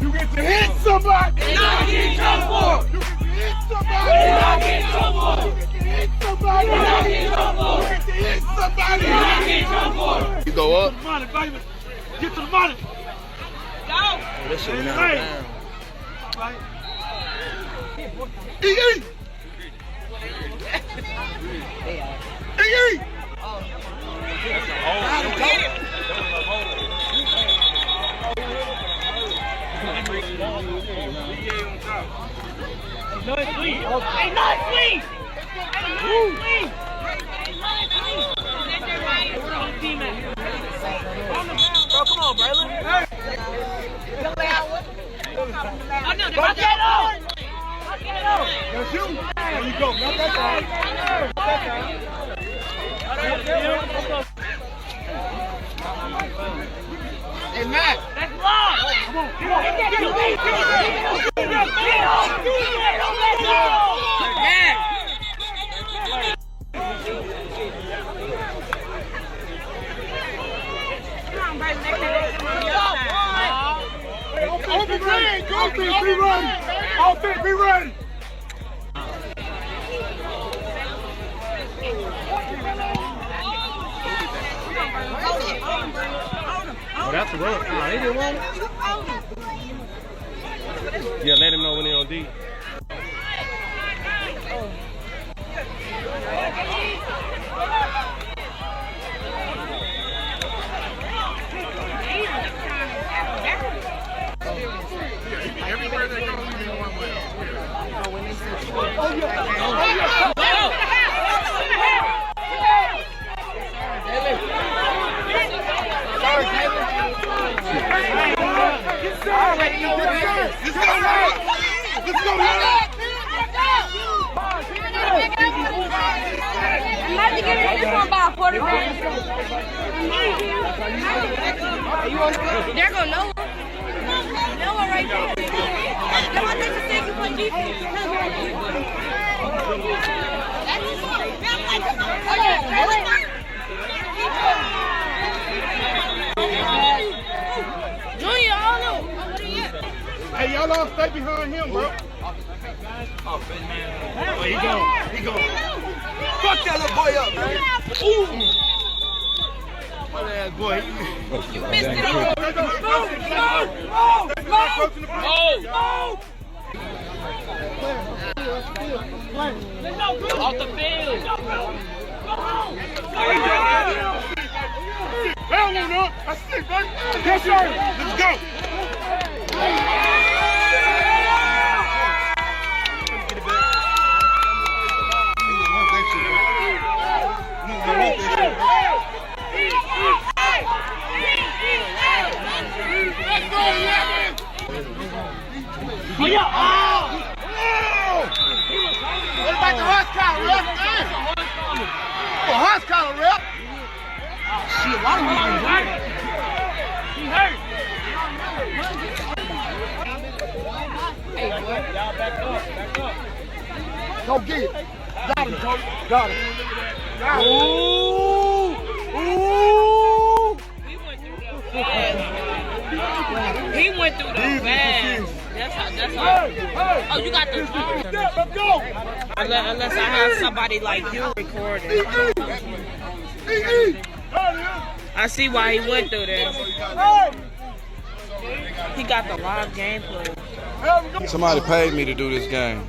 You get to hit somebody. And not get in trouble for it. You get to hit somebody. And not get in trouble for it. You get to hit somebody. And not get in trouble for it. You get to hit somebody. And not get in trouble for it. You go up. Get to the money, baby. Get to the money. Go. Oh, that shit went down. Right. E. Nice lead. Hey, nice lead. Bro, come on, Braylon. Knock that out. That's you. There you go. Not that side. Not that side. Hey, Matt. That's long. Come on. Open lane. Go, be ready. Open, be ready. Oh, that's the run. Oh, he didn't want it. Yeah, let him know when they're on D. Everywhere they go, you know one way. Let's go, You have to give me this one by a quarterback. There go Noah. Noah right there. Noah takes a second for defense. Junior, all over. Hey, y'all all stay behind him, bro. Oh, he go. He go. Fuck that little boy up, man. Ooh. What that boy? You missed it all. Off the field. Hell no, no. That's it, baby. Yes, sir. Let's go. Oh, yeah. What about the horse collar, rep? Oh, horse collar, rep. Shit, why am I hurt? He hurt. Hey, boy. Y'all back up. Back up. Go get it. Got him, Coach. Got him. Got him. Ooh. Ooh. He went through the fast. That's how. Oh, you got the phone. Let's go. Unless I have somebody like you recording. I see why he went through there. He got the live gameplay. Somebody paid me to do this game.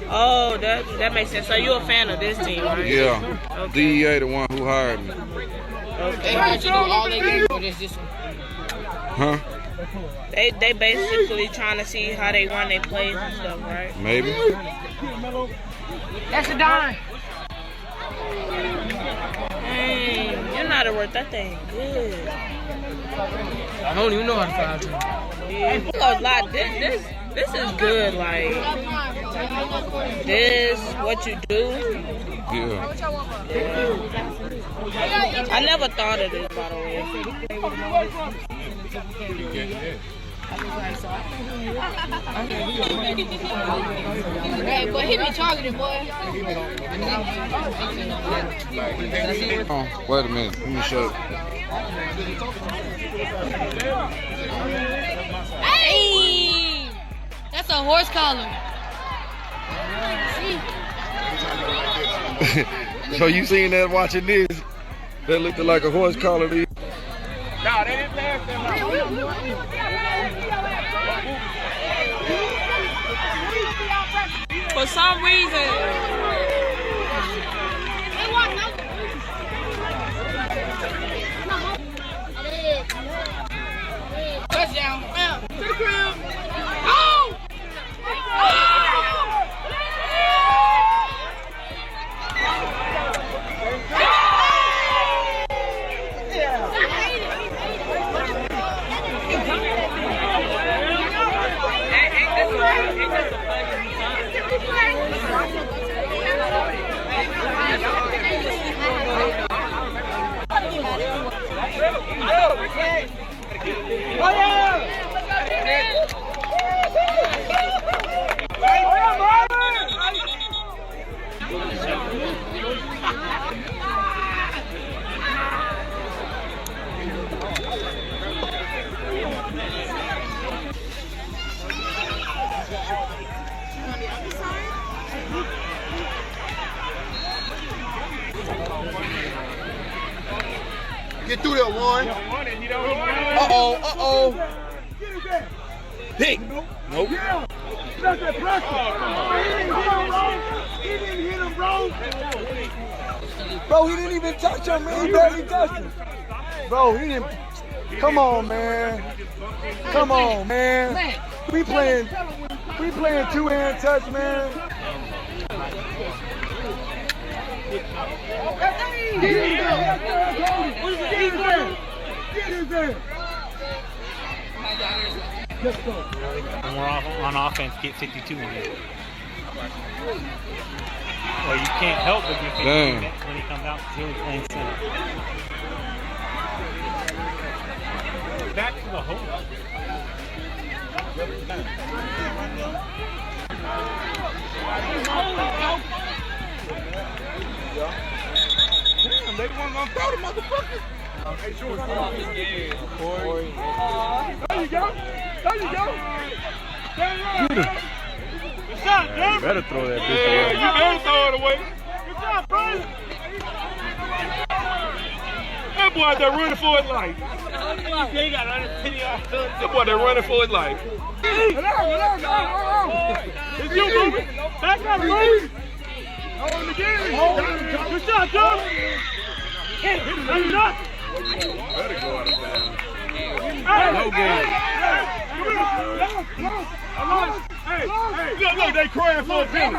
Oh, that makes sense. So you're a fan of this team, right? Yeah. Okay. DEA the one who hired me. Okay. They hired you to do all they can do this one. Huh? They basically trying to see how they run their plays and stuff, right? Maybe. That's a dime. Dang, you're not worth that thing. Good. I don't even know how to fly to. Yeah. Like this is good. Like this, what you do. Yeah. I never thought of this, by the way. Hey, boy, he be targeting, boy. Oh, wait a minute. Let me show you. horse collar. So you seen that watching this? That looked like a horse collar. Nah, they didn't pass that For some reason. Touchdown. To the crib. Oh! Get through there, one. Uh-oh. Pick. Nope. That's that pressure. He didn't hit him, bro. Bro, he didn't even touch him, man. He barely touched him. Bro, he didn't. Come on, man. Come on, man. We playing two-hand touch, man. Get in there. Let's go. When we're on offense, get 52 in here. Well, you can't help but get 52 when he comes out because he's really playing center. Back to the hole. Damn, they weren't gonna throw the motherfucker. Hey, George. There you go. Good shot, Jeremy. Better throw that bitch Yeah, you better throw it away. Good job, bro. That boy out there running for his life. That boy there running for his life. It's you, baby. Back up, baby. Hold him again. Good shot, John. Hit him. Better go out of bounds. No game. Hey, look, they crying for a penalty.